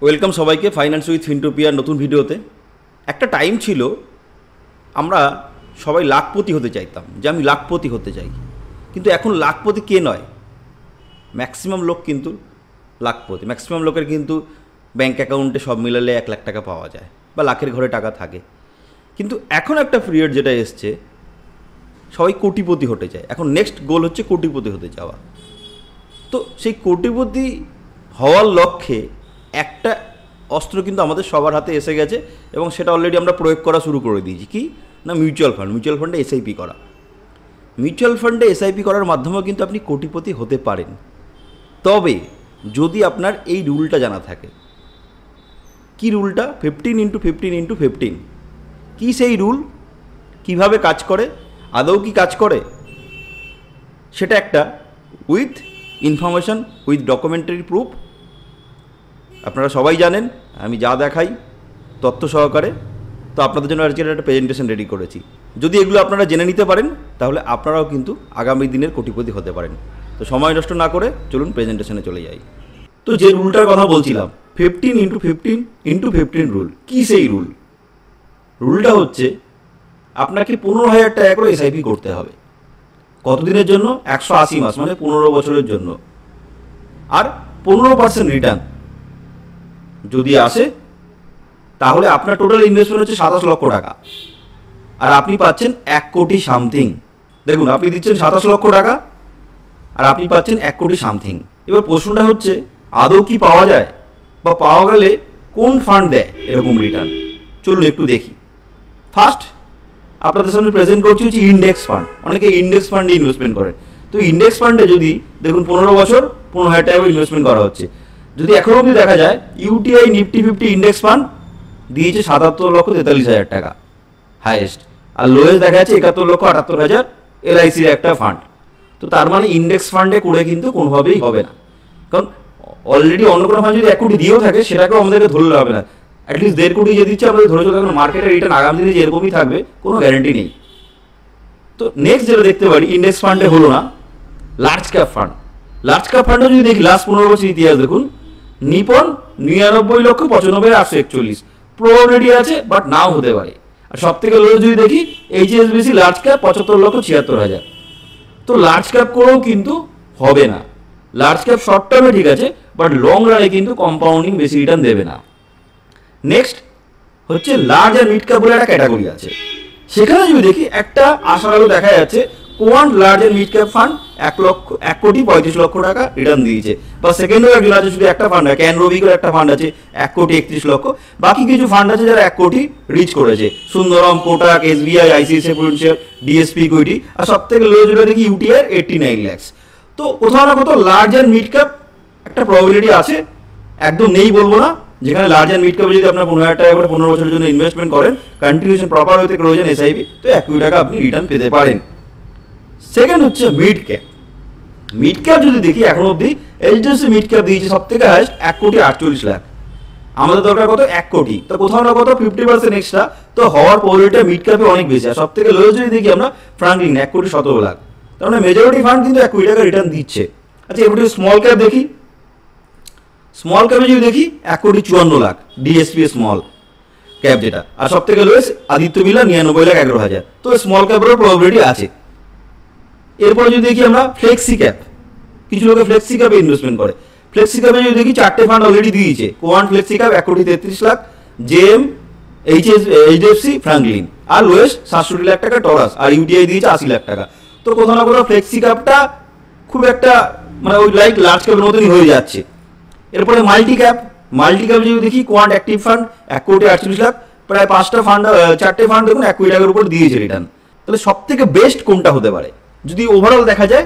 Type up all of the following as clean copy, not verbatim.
Welcome সবাইকে finance with ফিনটোপিয়ার নতুন ভিডিওতে। একটা টাইম ছিল আমরা সবাই লাখপতি হতে চাইতাম, যে আমি লাখপতি হতে চাই। কিন্তু এখন লাখপতি কে নয়? ম্যাক্সিমাম লোক কিন্তু লাখপতি। ম্যাক্সিমাম লোকের কিন্তু ব্যাঙ্ক অ্যাকাউন্টে সব মিলালে 1 লাখ টাকা পাওয়া যায় বা লাখের ঘরে টাকা থাকে। কিন্তু এখন একটা পিরিয়ড যেটা এসছে, সবাই কোটিপতি হতে চায়। এখন নেক্সট গোল হচ্ছে কোটিপতি হতে যাওয়া। তো সেই কোটিপতি হওয়ার লক্ষ্যে একটা অস্ত্র কিন্তু আমাদের সবার হাতে এসে গেছে এবং সেটা অলরেডি আমরা প্রয়োগ করা শুরু করে দিয়েছি। কি না, মিউচুয়াল ফান্ড। মিউচুয়াল ফান্ডে এসআইপি করা। মিউচুয়াল ফান্ডে এসআইপি করার মাধ্যমেও কিন্তু আপনি কোটিপতি হতে পারেন, তবে যদি আপনার এই রুলটা জানা থাকে। কি রুলটা? 15x15x15। কি সেই রুল? কিভাবে কাজ করে, আদৌ কি কাজ করে, সেটা একটা with information, with documentary proof. আপনারা সবাই জানেন আমি যা দেখাই তথ্য সহকারে। তো আপনাদের জন্য আজকে একটা প্রেজেন্টেশন রেডি করেছি। যদি এগুলো আপনারা জেনে নিতে পারেন, তাহলে আপনারাও কিন্তু আগামী দিনের কোটিপতি হতে পারেন। তো সময় নষ্ট না করে চলুন প্রেজেন্টেশনে চলে যাই। তো যে রুলটার কথা বলছিলাম, 15x15x15 রুল। কি সেই রুল? রুলটা হচ্ছে আপনাকে 15,000 টাকা করে এসআইপি করতে হবে। কতদিনের জন্য? 180 মাস, মানে 15 বছরের জন্য। আর 15% রিটার্ন যদি আসে, তাহলে আপনার টোটাল ইনভেস্টমেন্ট হচ্ছে 27 লক্ষ টাকা, আর আপনি পাচ্ছেন 1 কোটি সামথিং। দেখুন, আপনি দিচ্ছেন 27 লক্ষ টাকা আর আপনি পাচ্ছেন 1 কোটি সামথিং। এবার প্রশ্নটা হচ্ছে, আদৌ কি পাওয়া যায়, বা পাওয়া গেলে কোন ফান্ড দেয় এরকম রিটার্ন? চলুন একটু দেখি। ফার্স্ট আপনাদের সামনে প্রেজেন্ট করছি হচ্ছে ইন্ডেক্স ফান্ড। অনেকে ইন্ডেক্স ফান্ডে ইনভেস্টমেন্ট করে। তো ইন্ডেক্স ফান্ডে যদি দেখুন 15 বছর 15,000 টাকা ইনভেস্টমেন্ট করা হচ্ছে। যদি এখন অবধি দেখা যায়, ইউটিআই নিফটি 50 ইন্ডেক্স ফান্ড দিয়েছে 77,43,000 টাকা হাইয়েস্ট, আর লোয়েস্ট দেখা যাচ্ছে 71,78,000 এলআইসির একটা ফান্ড। তো তার মানে ইন্ডেক্স ফান্ডে করে কিন্তু কোনোভাবেই হবে না, কারণ অলরেডি অন্য কোনো ফান্ড যদি 1 কোটি দিয়েও থাকে, সেটাকেও আমাদেরকে ধরলে হবে না। অ্যাটলিস্ট 1.5 কোটি যে দিচ্ছে আমাদের ধরে চলতে হবে। মার্কেটের রিটার্ন আগামী দিনে যে এরকমই থাকবে, কোনো গ্যারেন্টি নেই। তো নেক্সট যেটা দেখতে পারি, ইন্ডেক্স ফান্ডে হলো না, large cap fund. Large cap ফান্ডে যদি দেখি লাস্ট 15 বছর ইতিহাস দেখুন, নিপন 99,95,841 প্রবাবিলিটি আছে, বাট নাও হতে পারে। আর সব থেকে লো যদি দেখি এইচএসবিসি লার্জ ক্যাপ 75,76,000। তো লার্জ ক্যাপ করেও কিন্তু হবে না। লার্জ ক্যাপ শর্ট টার্মে ঠিক আছে, বাট লং রানে কিন্তু কম্পাউন্ডিং বেশি রিটার্ন দেবে না। নেক্সট হচ্ছে লার্জ আর মিড ক্যাপ বলে একটা ক্যাটাগরি আছে। সেখানে যদি দেখি একটা আশার আলো দেখা যাচ্ছে, কোয়ান্ট লার্জ আর মিড ক্যাপ ফান্ড 1 কোটি 35 লক্ষ টাকা রিটার্ন দিয়েছে। বা সেকেন্ডও একজন আছে, শুধু একটা ফান্ড, ক্যান রবিকের একটা ফান্ড আছে 1 কোটি 31 লক্ষ। বাকি কিছু ফান্ড আছে যারা 1 কোটি রিচ করেছে, Sundaram, Kotak, SBI, ICICI Prudential, DSP equity. আর সব থেকে লো যেটা দেখি ইউটিআই 89 লাখ। তো কোথাও না কোথাও লার্জ আর মিড ক্যাপ একটা প্রবাবিলিটি আছে, একদম নেই বলবো না। যেখানে লার্জ অ্যান্ড মিড ক্যাপে যদি আপনার 15,000 টাকা করে 15 বছরের জন্য ইনভেস্টমেন্ট করেন, কন্টিনিউশন প্রপার হতে রয়েছেন এসআইপি, তো 1 কোটি টাকা আপনি রিটার্ন পেতে পারেন। সেকেন্ড হচ্ছে মিড ক্যাপ। মিড ক্যাপ যদি দেখি, এখন অবধি এইচডিএফসি মিড ক্যাপ দিয়েছে সব থেকে হাইস্ট 1 কোটি 48 লাখ। আমাদের দরকার কত? 1 কোটি। তো কোথাও না কোথাও 50% এক্সট্রা তো হওয়ার প্রবাবিলিটি মিড ক্যাপে অনেক বেশি। আর সব থেকে লো যদি দেখি আমরা ফ্রাঙ্কলিন 1 কোটি 17 লাখ। তার মানে মেজরিটি ফান্ড কিন্তু 1 কোটি টাকা রিটার্ন দিচ্ছে। আচ্ছা, এবার স্মল ক্যাপ দেখি। স্মল ক্যাপে যদি দেখি 1 কোটি 54 লাখ ডিএসপি স্মল ক্যাপ যেটা। আর সব থেকে লোয়েস্ট আদিত্য বিড়লা 99,11,000। তো স্মল ক্যাপেরও প্রবাবিলিটি আছে। এরপরে যদি দেখি আমরা ফ্লেক্সি ক্যাপ, কিছু লোকে ফ্লেক্সি ক্যাপে ইনভেস্টমেন্ট করে। ফ্লেক্সি ক্যাপে যদি দেখি 4টে ফান্ড অলরেডি দিয়েছে। কোয়ান্ট ফ্লেক্সি ক্যাপ 1 কোটি 33 লাখ, জেএম, এইচডিএফসি, ফ্রাঙ্কলিন। আর লোয়েস্ট 67 লাখ টাকা টরাস, আর ইউটিআই দিয়েছে 80 লাখ টাকা। তো কোথাও না কোথাও ফ্লেক্সি ক্যাপটা খুব একটা মানে ওই লাইক লার্জ ক্যাপের মতনই হয়ে যাচ্ছে। এরপরে মাল্টি ক্যাপ। মাল্টি ক্যাপ যদি দেখি, কোয়ান্ট অ্যাক্টিভ ফান্ড 1 কোটি 48 লাখ, প্রায় 5টা ফান্ড 4টে ফান্ড দেখুন 1 কোটি টাকার উপর দিয়েছে রিটার্ন। তাহলে সব থেকে বেস্ট কোনটা হতে পারে? যদি ওভারঅল দেখা যায়,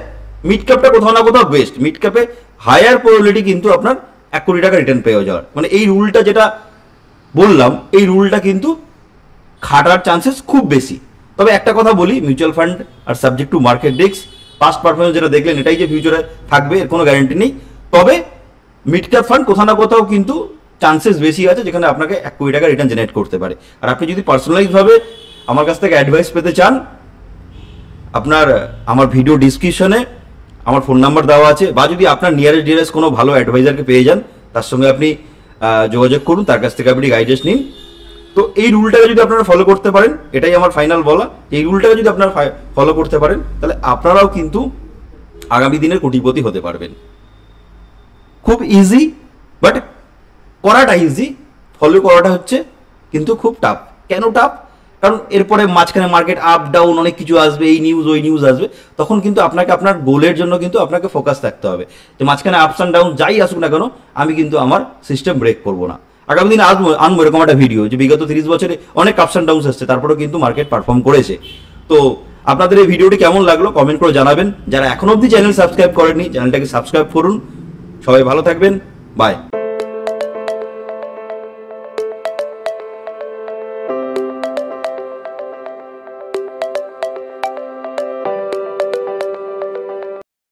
মিড ক্যাপটা কোথাও না কোথাও বেস্ট। মিড ক্যাপে হায়ার প্রবাবিলিটি কিন্তু আপনার 1 কোটি টাকা রিটার্ন পেয়ে যাওয়ার। মানে এই রুলটা যেটা বললাম, এই রুলটা কিন্তু খাটার চান্সেস খুব বেশি। তবে একটা কথা বলি, mutual fund are subject to market risk. Past performance যেটা দেখলেন, এটাই যে ফিউচারে থাকবে এর কোনো গ্যারান্টি নেই। তবে মিড ক্যাপ ফান্ড কোথাও না কোথাও কিন্তু চান্সেস বেশি আছে, যেখানে আপনাকে 1 কোটি টাকা রিটার্ন জেনারেট করতে পারে। আর আপনি যদি পার্সোনালাইজভাবে আমার কাছ থেকে অ্যাডভাইস পেতে চান, আপনার আমার ভিডিও ডিসক্রিপশনে আমার ফোন নাম্বার দেওয়া আছে, বা যদি আপনার নিয়ারেস্ট ডিয়ারেস্ট কোনো ভালো অ্যাডভাইজারকে পেয়ে যান, তার সঙ্গে আপনি যোগাযোগ করুন, তার কাছ থেকে আপনি গাইডেন্স নিন। তো এই রুলটাকে যদি আপনারা ফলো করতে পারেন, এটাই আমার ফাইনাল বলা, এই রুলটাকে যদি আপনারা ফলো করতে পারেন তাহলে আপনারাও কিন্তু আগামী দিনের কোটিপতি হতে পারবেন। খুব ইজি, বাট করাটা ইজি, ফলো করাটা হচ্ছে কিন্তু খুব টাফ। কেন টাফ? কারণ এরপরে মাঝখানে মার্কেট আপ ডাউন অনেক কিছু আসবে, এই নিউজ ওই নিউজ আসবে, তখন কিন্তু আপনাকে আপনার গোলের জন্য কিন্তু আপনাকে ফোকাস থাকতে হবে যে মাঝখানে আপস অ্যান্ড ডাউন যাই আসুক না কেন আমি কিন্তু আমার সিস্টেম ব্রেক করবো না। আগামী দিন আনবো এরকম একটা ভিডিও যে বিগত 30 বছরে অনেক আপস অ্যান্ড ডাউন আসছে, তারপরেও কিন্তু মার্কেট পারফর্ম করেছে। তো আপনাদের এই ভিডিওটি কেমন লাগলো কমেন্ট করে জানাবেন। যারা এখনো অবধি চ্যানেল সাবস্ক্রাইব করেননি চ্যানেলটাকে সাবস্ক্রাইব করুন। সবাই ভালো থাকবেন, বাই।